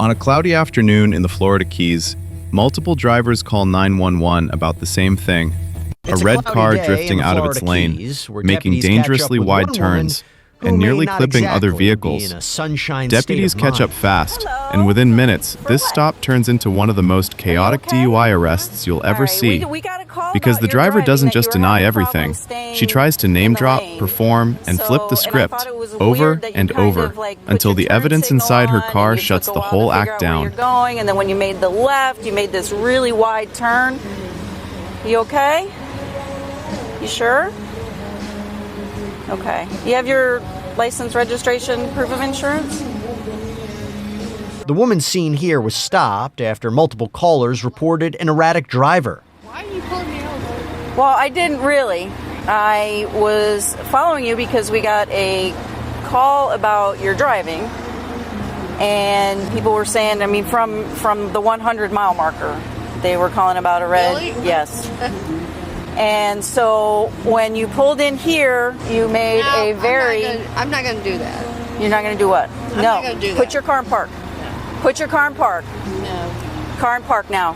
On a cloudy afternoon in the Florida Keys, multiple drivers call 911 about the same thing. A red car drifting out of its lane, making dangerously wide turns, and nearly clipping other vehicles. Deputies catch up fast, and within minutes, this stop turns into one of the most chaotic DUI arrests you'll ever see. Because the driver doesn't just deny everything. She tries to name drop, perform, and flip the script over and over until the evidence inside her car shuts the whole act down. And then when you made the left, you made this really wide turn. You okay? You sure? Okay. You have your license, registration, proof of insurance? The woman seen here was stopped after multiple callers reported an erratic driver. Why are you pulling me over? Well, I didn't really. I was following you because we got a call about your driving. And people were saying, I mean, from the 100-mile marker, they were calling about a red. Really? Yes. And so when you pulled in here, you made a very... I'm not going to do that. You're not going to do what? I'm not going to do that. Put your car in park. Put your car in park. No. Car in park now.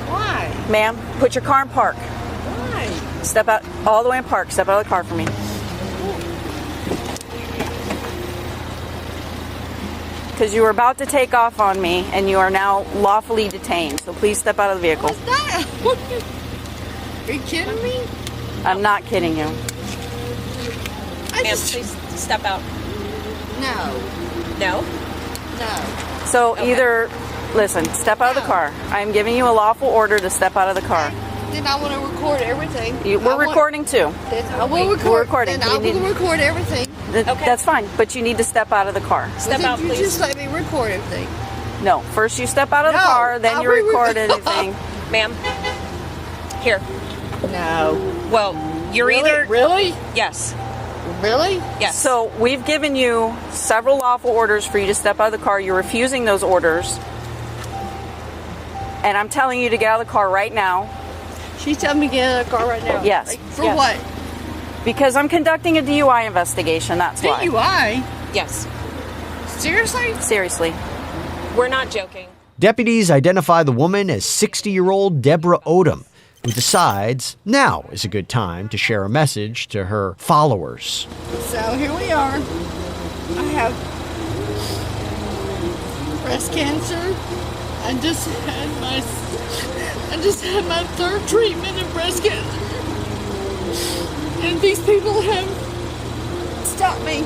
Why? Ma'am, put your car in park. Why? Step out all the way in park. Step out of the car for me. Because you were about to take off on me, and you are now lawfully detained. So please step out of the vehicle. What's that? Are you kidding me? I'm not kidding you. Ma'am, please step out. No. No? No. So Okay. either, listen, step out of the car. I'm giving you a lawful order to step out of the car. Then I want to record everything. We're recording too. I will record. We're recording. Then I will record everything. Okay. That's fine, but you need to step out of the car. Step out, You please. just let me record everything. No, first you step out of the No, car, then I'll you be record anything. Ma'am, here. No. Well, you're Really? either... Really? Yes. Really? Yes. So we've given you several lawful orders for you to step out of the car. You're refusing those orders. And I'm telling you to get out of the car right now. She's telling me to get out of the car right now. Yes. Like, for Yes. what? Because I'm conducting a DUI investigation, that's why. DUI? Yes. Seriously? Seriously. We're not joking. Deputies identify the woman as 60-year-old Deborah Odom, who decides now is a good time to share a message to her followers. So here we are. I have breast cancer. I just had my third treatment of breast cancer. And these people have stopped me.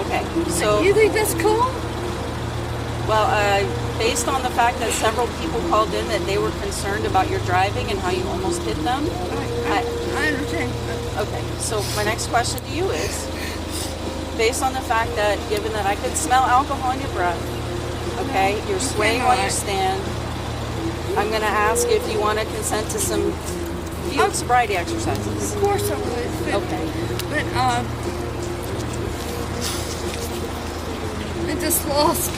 Okay. So, You think that's cool? well, based on the fact that several people called in that they were concerned about your driving and how you almost hit them. I understand. Okay. So my next question to you is, based on the fact that, given that I could smell alcohol in your breath, okay, you're swaying while you stand, I'm going to ask if you want to consent to some field sobriety exercises. Of course I would. But, Okay. But I just lost.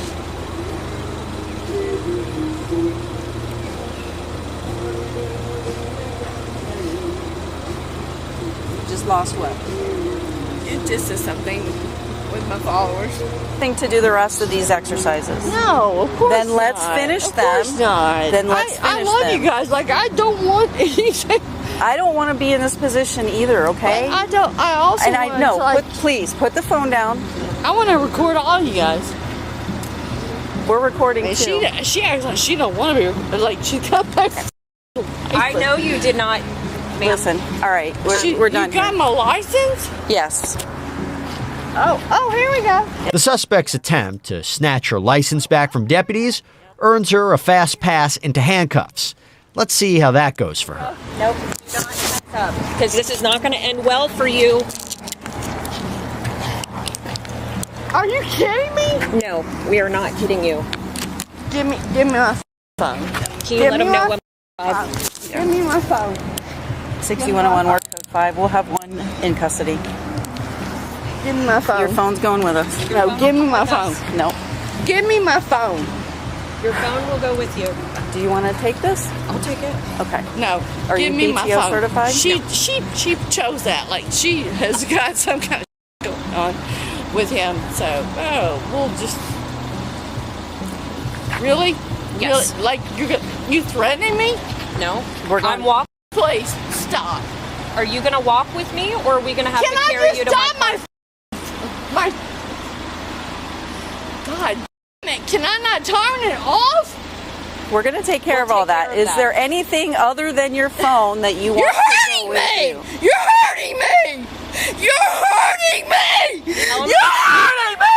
Just lost what? It just is something with my followers. Thing to do the rest of these exercises. No, of course Then let's not. finish of them. Course not. Then let's I finish love them. you guys. Like, I don't want anything. I don't want to be in this position either, okay? I don't. I also And I want know, to, like, please put the phone down. I want to record all you guys. We're recording And too. she acts like she don't want to be. Like, she got back. I know you did not, ma'am. Listen, all right, we're done You got here. my license? Yes. Oh, here we go. The suspect's attempt to snatch her license back from deputies earns her a fast pass into handcuffs. Let's see how that goes for her. Nope. Do not mess up. Because this is not going to end well for you. Are you kidding me? No, we are not kidding you. Give me my phone. Can you Give let me him know my- when... Give me my phone. 6101 Work Code 5. We'll have one in custody. Give me my phone. Your phone's going with us. No, give me my phone. No. Give me my phone. Your phone will go with you. Do you want to take this? I'll take it. Okay. No. Are give you me my PTO phone. certified? She chose that. Like, she has got some kind of going on with him. So, we'll just. Really? Yes. Really? Like you threatening me? No, I'm walking. Please stop. Are you gonna walk with me, or are we gonna have Can to I carry just you to stop my my? God damn it! Can I not turn it off? We're going to take care of all take care that. of Is that. there anything other than your phone that you want You're to go hurting with me! you? You're hurting me! You're hurting me! Tell him You're hurting me!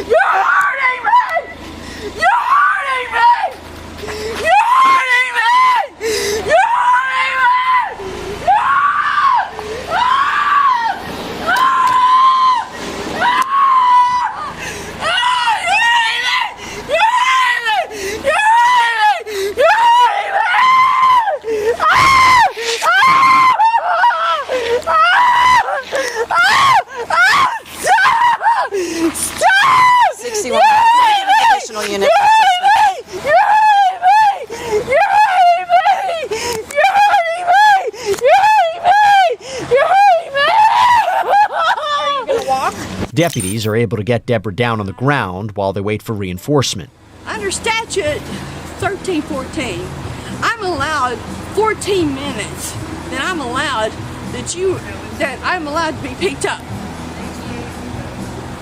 You're hurting me! You're hurting me! You're hurting me! You're hurting me! Stop! 61. Additional unit. Deputies are able to get Deborah down on the ground while they wait for reinforcement. Under statute 1314, I'm allowed 14 minutes. Then I'm allowed I'm allowed to be picked up.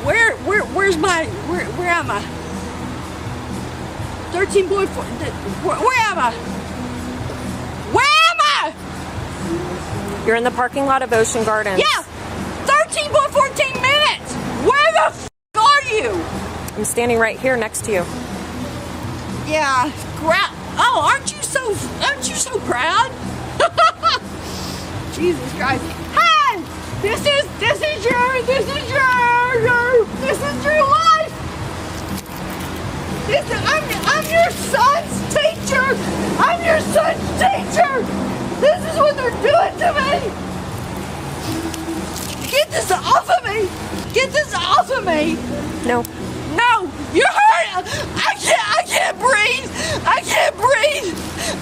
Where am I? 13.4. Where am I? Where am I? You're in the parking lot of Ocean Gardens. Yeah, 13.14 minutes. Where the f are you? I'm standing right here next to you. Yeah, oh, aren't you so proud? Jesus Christ. Hey! This is your life! I'm your son's teacher! I'm your son's teacher! This is what they're doing to me! Get this off of me! Get this off of me! No. No! You're hurt! I can't breathe! I can't breathe!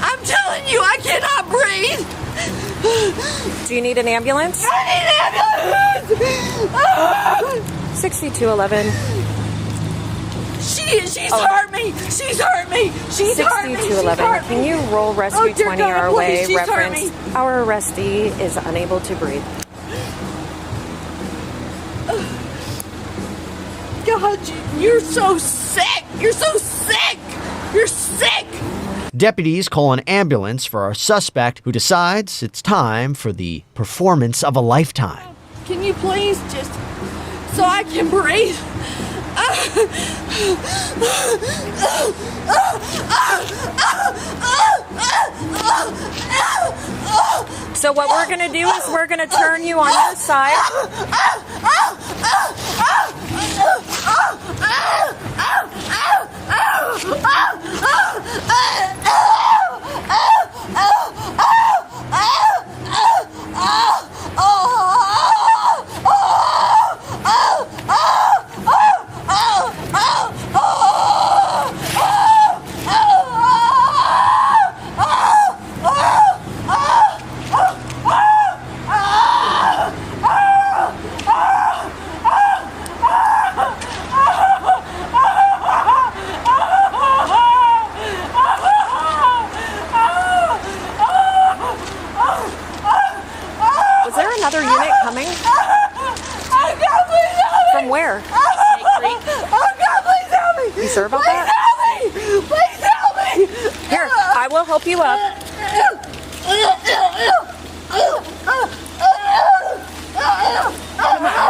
I'm telling you, I cannot breathe! Do you need an ambulance? I need an ambulance! 6211. She's hurt me! She's hurt me! She's hurt me! She's 6211. hurt me! Can you roll rescue Oh, dear 20 God, our please, way? she's hurt Reference. me. Our arrestee is unable to breathe. God, you're so sick! You're so sick! You're sick! Deputies call an ambulance for our suspect, who decides it's time for the performance of a lifetime. Can you please just, so I can breathe? So what we're going to do is we're going to turn you on your side. Was there another unit coming? From where? Oh God, please help me! You sure about Please that? help me! Please help me! Here, I will help you up.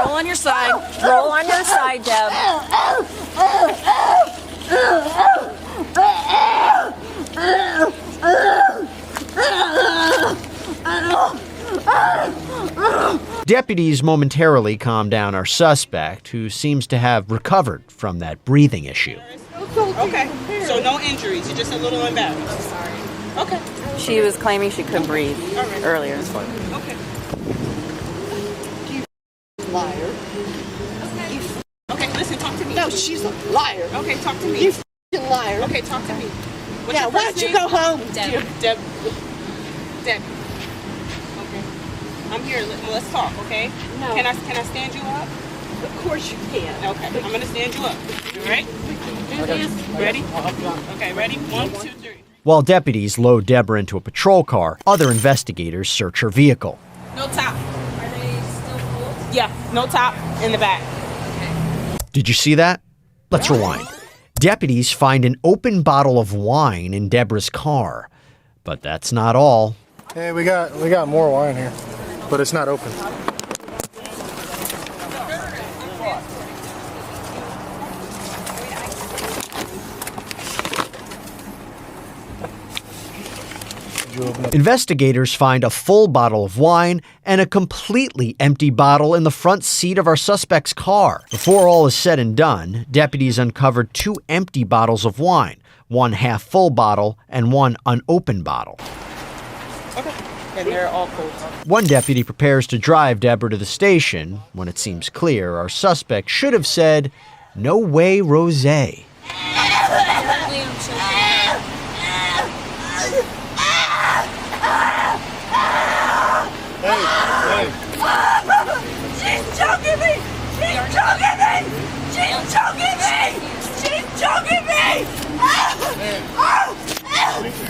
Roll on your side. Roll on your side, Deb. Deputies momentarily calm down our suspect, who seems to have recovered from that breathing issue. Okay, so no injuries, you're just a little embarrassed. Sorry. Okay. She was claiming she couldn't breathe earlier. Okay. Liar. Okay, listen, talk to me. No, she's a liar. Okay, talk to me. You f***ing liar. Okay, talk to me. What's Yeah, your why first don't you name? go home? Deb. Deb. Okay. I'm here. Let's talk, okay? No. Can I stand you up? Of course you can. Okay, I'm gonna stand you up. All right? Do this. Ready? Okay, ready? 1, 2, 3. While deputies load Deborah into a patrol car, other investigators search her vehicle. No top. Are they still full? Yeah, no top in the back. Did you see that? Let's rewind. Deputies find an open bottle of wine in Deborah's car. But that's not all. Hey, we got more wine here, but it's not open. Investigators find a full bottle of wine and a completely empty bottle in the front seat of our suspect's car. Before all is said and done, deputies uncovered 2 empty bottles of wine, 1 half-full bottle and 1 unopened bottle. Okay. And they're all cold. One deputy prepares to drive Deborah to the station. When it seems clear, our suspect should have said, "No way, Rosé." She's choking me! She's choking me! She's choking me! She's choking me!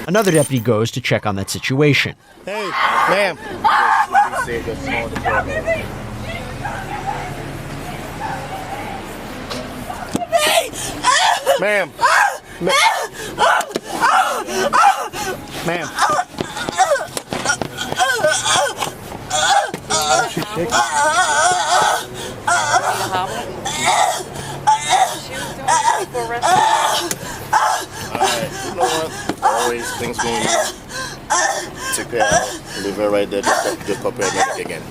Another deputy goes to check on that situation. Hey, ma'am. Ma'am. Ma'am. She's shaking. You know what? Always things going on. Take her out, leave her right there, just call paramedic again.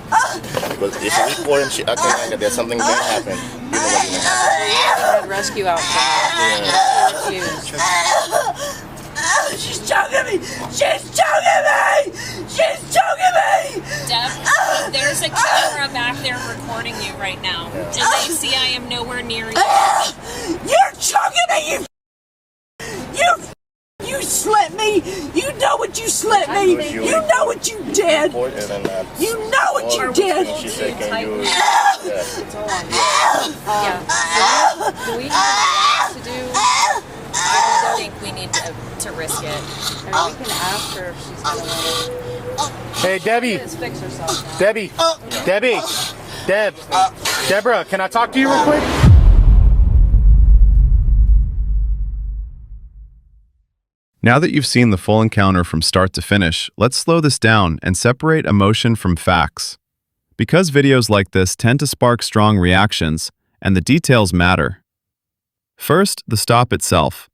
Because if you report and she acting like that, there's something going to happen. You know what's going to happen. Rescue out for her. Yeah. She's choking me! She's choking me! She's choking me! Deb, there's a camera back there recording you right now. Do they see I am nowhere near you? You're choking me! You slipped me! You know what you slipped me! You know what you did! You know what you did! She said, can you... Do we have to do? I don't think we need to risk it. I mean, we can ask her if she's gonna let it. Hey, Debbie. Just fix herself now. Debbie. Deborah, can I talk to you real quick? Now that you've seen the full encounter from start to finish, let's slow this down and separate emotion from facts. Because videos like this tend to spark strong reactions, and the details matter. First, the stop itself.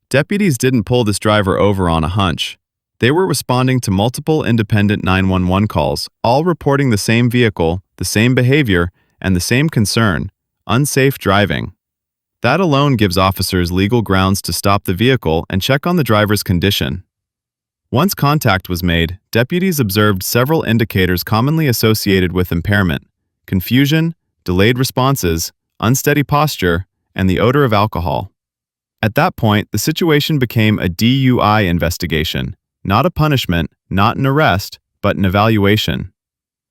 Deputies didn't pull this driver over on a hunch. They were responding to multiple independent 911 calls, all reporting the same vehicle, the same behavior, and the same concern: unsafe driving. That alone gives officers legal grounds to stop the vehicle and check on the driver's condition. Once contact was made, deputies observed several indicators commonly associated with impairment: confusion, delayed responses, unsteady posture, and the odor of alcohol. At that point, the situation became a DUI investigation, not a punishment, not an arrest, but an evaluation.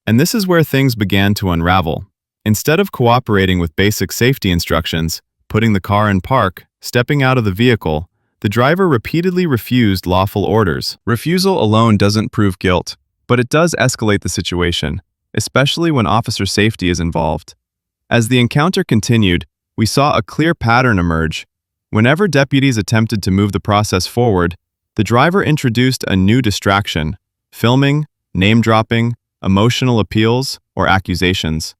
And this is where things began to unravel. Instead of cooperating with basic safety instructions, putting the car in park, stepping out of the vehicle, the driver repeatedly refused lawful orders. Refusal alone doesn't prove guilt, but it does escalate the situation, especially when officer safety is involved. As the encounter continued, we saw a clear pattern emerge. Whenever deputies attempted to move the process forward, the driver introduced a new distraction: filming, name-dropping, emotional appeals, or accusations.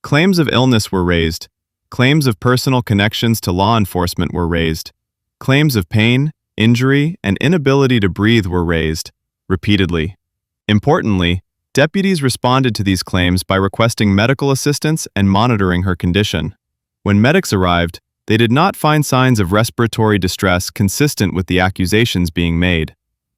Claims of illness were raised. Claims of personal connections to law enforcement were raised. Claims of pain, injury, and inability to breathe were raised, repeatedly. Importantly, deputies responded to these claims by requesting medical assistance and monitoring her condition. When medics arrived, they did not find signs of respiratory distress consistent with the accusations being made.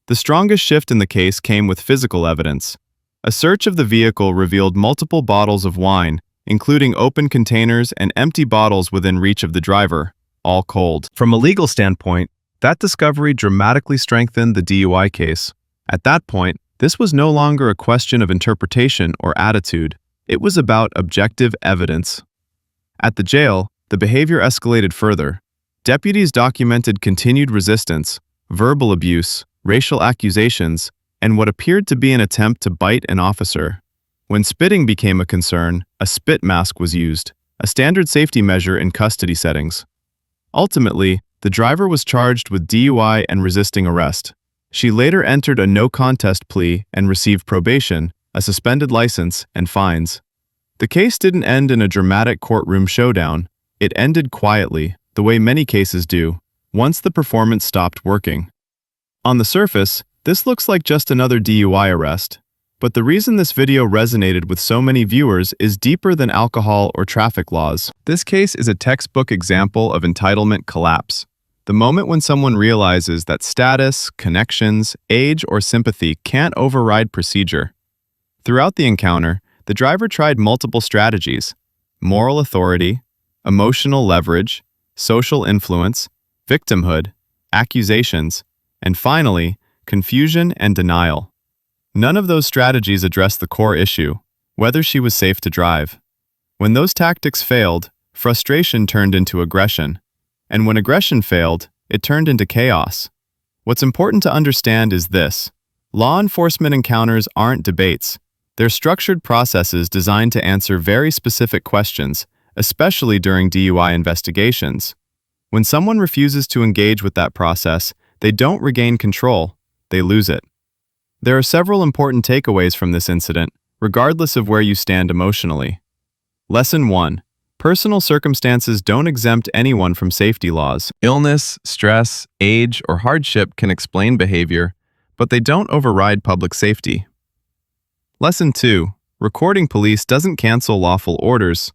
The strongest shift in the case came with physical evidence. A search of the vehicle revealed multiple bottles of wine, including open containers and empty bottles within reach of the driver, all cold. From a legal standpoint, that discovery dramatically strengthened the DUI case. At that point, this was no longer a question of interpretation or attitude. It was about objective evidence. At the jail, the behavior escalated further. Deputies documented continued resistance, verbal abuse, racial accusations, and what appeared to be an attempt to bite an officer. When spitting became a concern, a spit mask was used, a standard safety measure in custody settings. Ultimately, the driver was charged with DUI and resisting arrest. She later entered a no-contest plea and received probation, a suspended license, and fines. The case didn't end in a dramatic courtroom showdown. It ended quietly, the way many cases do, once the performance stopped working. On the surface, this looks like just another DUI arrest. But the reason this video resonated with so many viewers is deeper than alcohol or traffic laws. This case is a textbook example of entitlement collapse. The moment when someone realizes that status, connections, age, or sympathy can't override procedure. Throughout the encounter, the driver tried multiple strategies: moral authority, emotional leverage, social influence, victimhood, accusations, and finally, confusion and denial. None of those strategies addressed the core issue, whether she was safe to drive. When those tactics failed, frustration turned into aggression. And when aggression failed, it turned into chaos. What's important to understand is this: law enforcement encounters aren't debates. They're structured processes designed to answer very specific questions, especially during DUI investigations. When someone refuses to engage with that process, they don't regain control, they lose it. There are several important takeaways from this incident, regardless of where you stand emotionally. Lesson 1. Personal circumstances don't exempt anyone from safety laws. Illness, stress, age, or hardship can explain behavior, but they don't override public safety. Lesson 2. Recording police doesn't cancel lawful orders.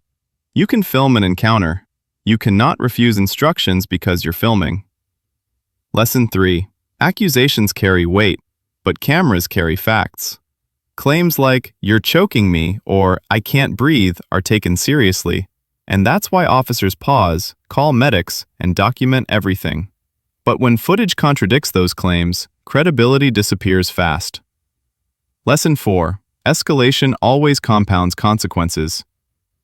You can film an encounter. You cannot refuse instructions because you're filming. Lesson 3. Accusations carry weight, but cameras carry facts. Claims like, "You're choking me," or "I can't breathe," are taken seriously, and that's why officers pause, call medics, and document everything. But when footage contradicts those claims, credibility disappears fast. Lesson 4. Escalation always compounds consequences.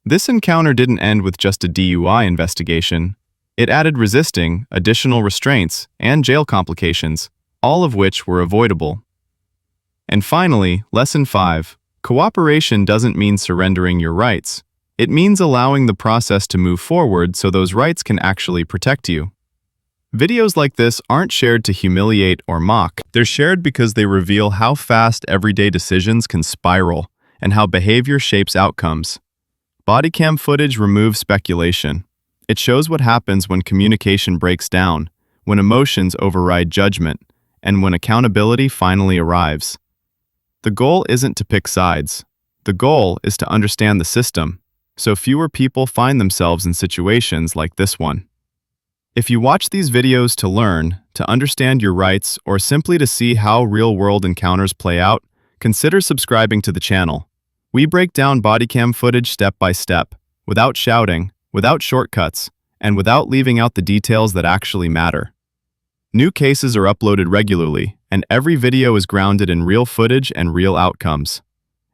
This encounter didn't end with just a DUI investigation. It added resisting, additional restraints, and jail complications, all of which were avoidable. And finally, Lesson 5. Cooperation doesn't mean surrendering your rights. It means allowing the process to move forward so those rights can actually protect you. Videos like this aren't shared to humiliate or mock. They're shared because they reveal how fast everyday decisions can spiral and how behavior shapes outcomes. Bodycam footage removes speculation. It shows what happens when communication breaks down, when emotions override judgment, and when accountability finally arrives. The goal isn't to pick sides. The goal is to understand the system, so fewer people find themselves in situations like this one. If you watch these videos to learn, to understand your rights, or simply to see how real-world encounters play out, consider subscribing to the channel. We break down bodycam footage step by step, without shouting, without shortcuts, and without leaving out the details that actually matter. New cases are uploaded regularly, and every video is grounded in real footage and real outcomes.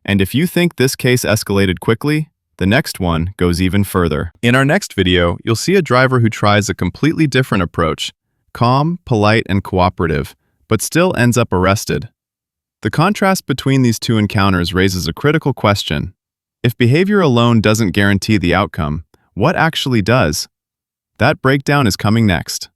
And if you think this case escalated quickly, the next one goes even further. In our next video, you'll see a driver who tries a completely different approach, calm, polite, and cooperative, but still ends up arrested. The contrast between these two encounters raises a critical question. If behavior alone doesn't guarantee the outcome, what actually does? That breakdown is coming next.